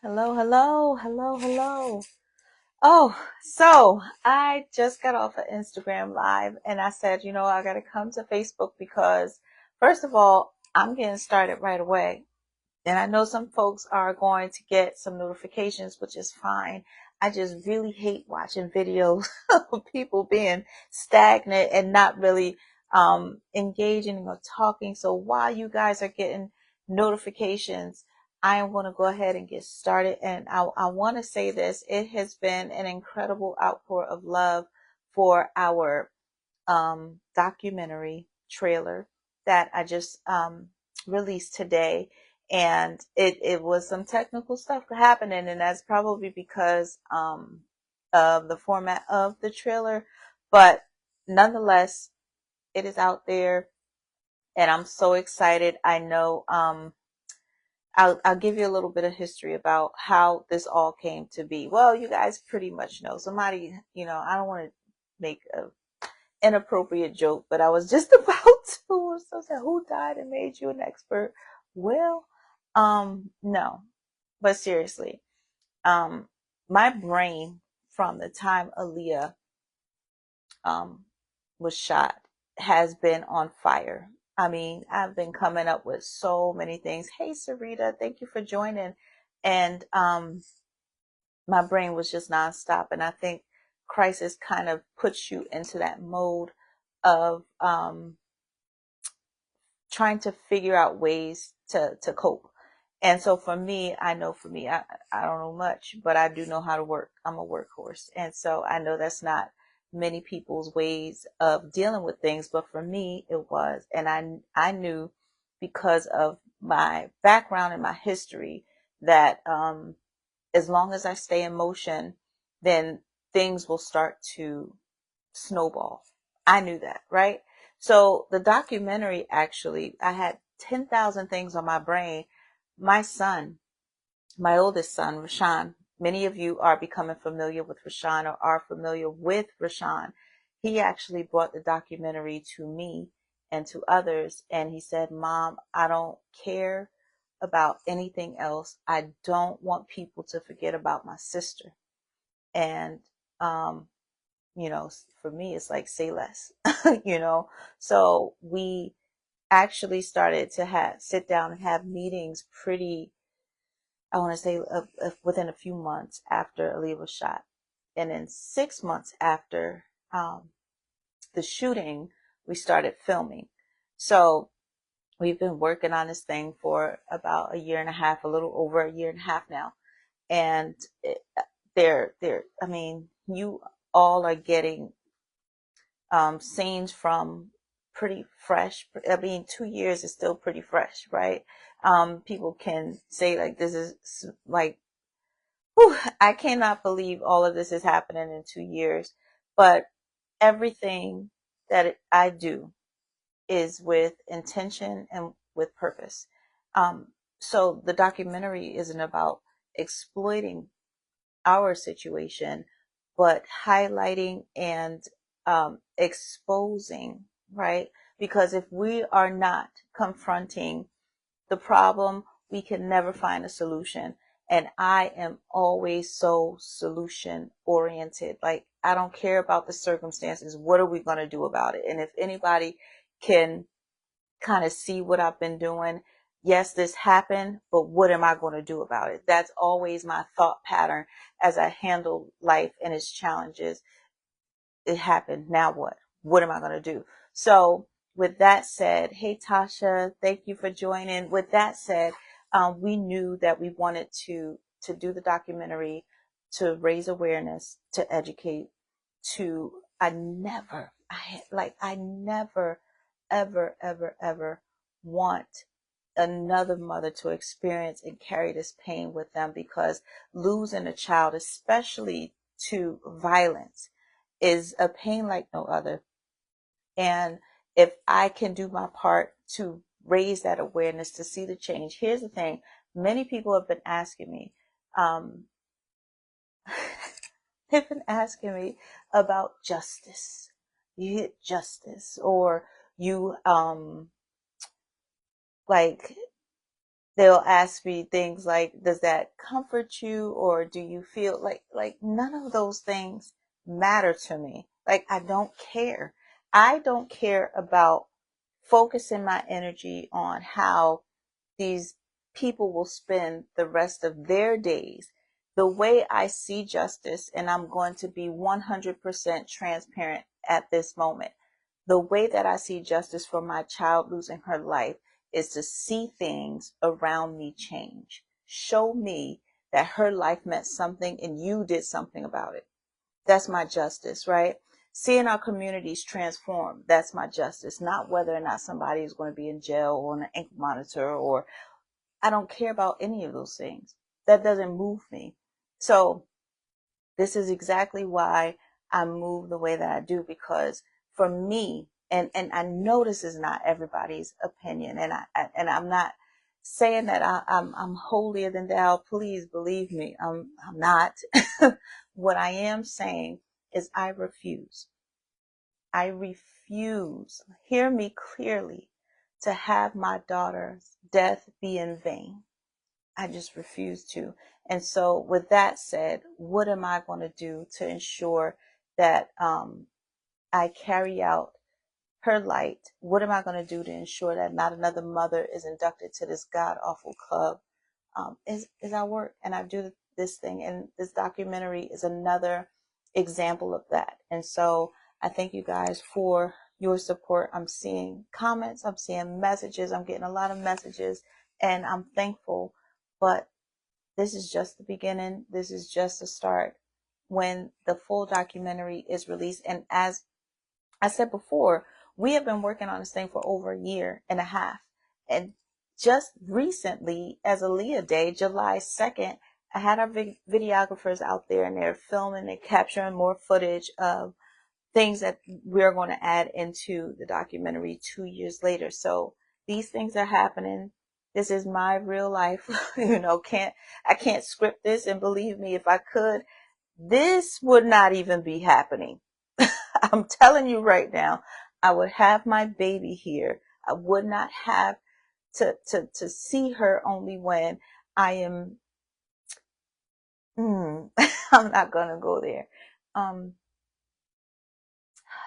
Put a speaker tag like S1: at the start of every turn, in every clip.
S1: Hello, hello, hello, hello. Oh, so I just got off of Instagram Live and I said, I got to come to Facebook because, first of all, I'm getting started right away. And I know some folks are going to get some notifications, which is fine. I just really hate watching videos of people being stagnant and not really engaging or talking. So while you guys are getting notifications, I am going to go ahead and get started. And I want to say this. It has been an incredible outpour of love for our documentary trailer that I just released today. And it was some technical stuff happening, and that's probably because of the format of the trailer. But nonetheless, it is out there, and I'm so excited. I know I'll give you a little bit of history about how this all came to be. Well, you guys pretty much know. Somebody, I don't want to make a inappropriate joke, but I was just about to. So I said, who died and made you an expert? Well, no, but seriously, um, my brain from the time Aaliyah, um, was shot has been on fire. I mean, I've been coming up with so many things. Hey, Sarita, thank you for joining. And, my brain was just nonstop. And I think crisis kind of puts you into that mode of, trying to figure out ways to cope. And so for me, I know for me, I don't know much, but I do know how to work. I'm a workhorse. And so I know that's not many people's ways of dealing with things, but for me, it was. And I knew because of my background and my history that, as long as I stay in motion, then things will start to snowball. I knew that, right? So the documentary actually, I had 10,000 things on my brain. My son, my oldest son, Rashawn, many of you are becoming familiar with Rashawn or are familiar with Rashawn. He actually brought the documentary to me and to others, and he said, Mom, I don't care about anything else. I don't want people to forget about my sister. And um, for me, it's like say less, you know. So we actually started to have sit down and have meetings pretty, I want to say, within a few months after Ali was shot. And then 6 months after the shooting, we started filming. So we've been working on this thing for about a year and a half, a little over a year and a half now. And I mean, you all are getting scenes from pretty fresh. I mean, 2 years is still pretty fresh, right? People can say like this is like, whew, I cannot believe all of this is happening in 2 years. But everything that I do is with intention and with purpose. Um, so the documentary isn't about exploiting our situation, but highlighting and exposing, right? Because if we are not confronting the problem, we can never find a solution. And I am always so solution oriented. Like, I don't care about the circumstances. What are we going to do about it? And if anybody can kind of see what I've been doing. Yes, this happened, but what am I going to do about it? That's always my thought pattern as I handle life and its challenges. It happened. Now what? What am I going to do? So with that said, hey, Tasha, thank you for joining. With that said, we knew that we wanted to do the documentary to raise awareness, to educate, I never, ever, ever, ever want another mother to experience and carry this pain with them, because losing a child, especially to violence, is a pain like no other. And if I can do my part to raise that awareness, to see the change, here's the thing. Many people have been asking me, um, they've been asking me about justice. You hit justice, or you, like, they'll ask me things like, does that comfort you? Or do you feel like none of those things matter to me. Like, I don't care. I don't care about focusing my energy on how these people will spend the rest of their days. The way I see justice, and I'm going to be 100% transparent at this moment, the way that I see justice for my child losing her life is to see things around me change. Show me that her life meant something and you did something about it. That's my justice, right? Seeing our communities transform, that's my justice. Not whether or not somebody is going to be in jail or on an ankle monitor, or I don't care about any of those things. That doesn't move me. So this is exactly why I move the way that I do, because for me, and I know this is not everybody's opinion, and I'm not saying that I'm holier than thou. Please believe me, I'm not. What I am saying is I refuse. I refuse. Hear me clearly, to have my daughter's death be in vain. I just refuse to. And so, with that said, what am I going to do to ensure that I carry out her light? What am I going to do to ensure that not another mother is inducted to this god awful club? Is our work, and I do this thing, and this documentary is another example of that. And so, I thank you guys for your support. I'm seeing comments, I'm seeing messages, I'm getting a lot of messages, and I'm thankful. But this is just the beginning. This is just the start. When the full documentary is released, and as I said before, we have been working on this thing for over a year and a half. And just recently, as Aaliyah Day, July 2nd, I had our videographers out there, and they're filming and capturing more footage of things that we're going to add into the documentary 2 years later. So these things are happening. This is my real life. I can't script this. And believe me, if I could, this would not even be happening. I'm telling you right now, I would have my baby here. I would not have to see her only when I am, I'm not going to go there.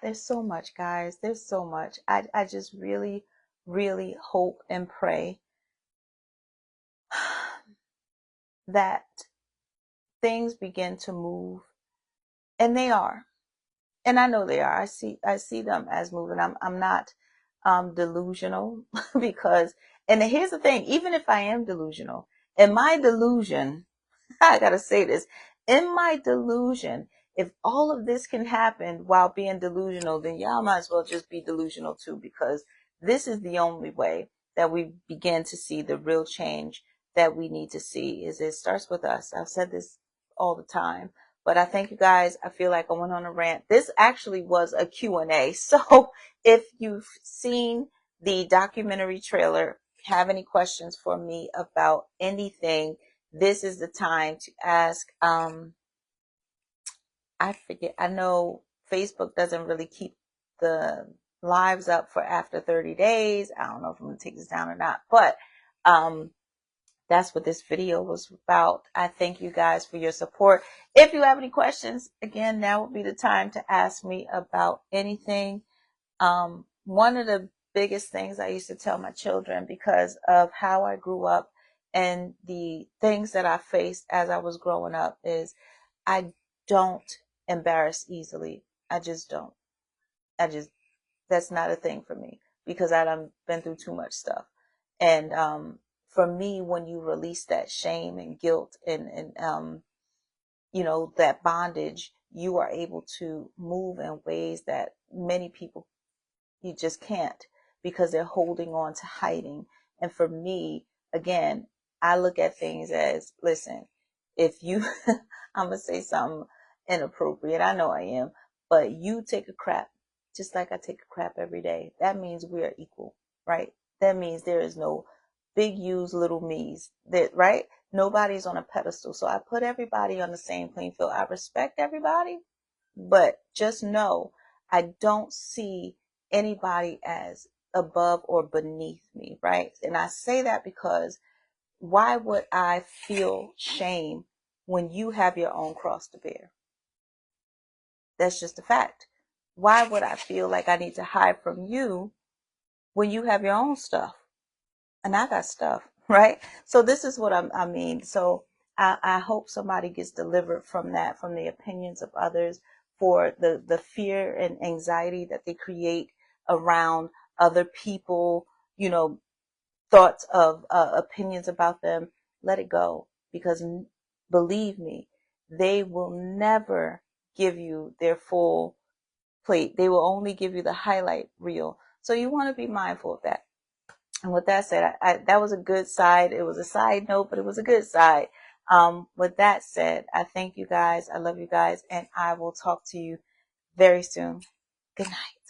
S1: There's so much, guys. There's so much. I just really, really hope and pray that things begin to move. And they are. And I know they are. I see them as moving. I'm not delusional because, and here's the thing, even if I am delusional, in my delusion, I gotta say this, in my delusion, if all of this can happen while being delusional, then y'all might as well just be delusional too, because this is the only way that we begin to see the real change that we need to see. Is it starts with us. I've said this all the time, but I thank you guys. I feel like I went on a rant. This actually was a Q&A. So if you've seen the documentary trailer, have any questions for me about anything, this is the time to ask. I forget. I know Facebook doesn't really keep the lives up for after 30 days. I don't know if I'm going to take this down or not, but that's what this video was about. I thank you guys for your support. If you have any questions, again, now would be the time to ask me about anything. One of the biggest things I used to tell my children, because of how I grew up and the things that I faced as I was growing up, is I don't embarrass easily. I just don't. That's not a thing for me, because I done been through too much stuff. And for me, when you release that shame and guilt and that bondage, you are able to move in ways that many people, you just can't, because they're holding on to hiding. And for me, again, I look at things as, listen, if you, I'm going to say something inappropriate. I know I am, but you take a crap just like I take a crap every day. That means we are equal, right? That means there is no big U's, little me's, that, right? Nobody's on a pedestal. So I put everybody on the same playing field. I respect everybody, but just know I don't see anybody as above or beneath me, right? And I say that because why would I feel shame when you have your own cross to bear? That's just a fact. Why would I feel like I need to hide from you when you have your own stuff and I got stuff, right? So this is what I mean. So I hope somebody gets delivered from that, from the opinions of others, for the fear and anxiety that they create around other people, you know, thoughts of opinions about them. Let it go, because believe me, they will never give you their full plate. They will only give you the highlight reel. So you want to be mindful of that. And with that said, that was a good side. It was a side note, but it was a good side. With that said, I thank you guys. I love you guys, and I will talk to you very soon. Good night.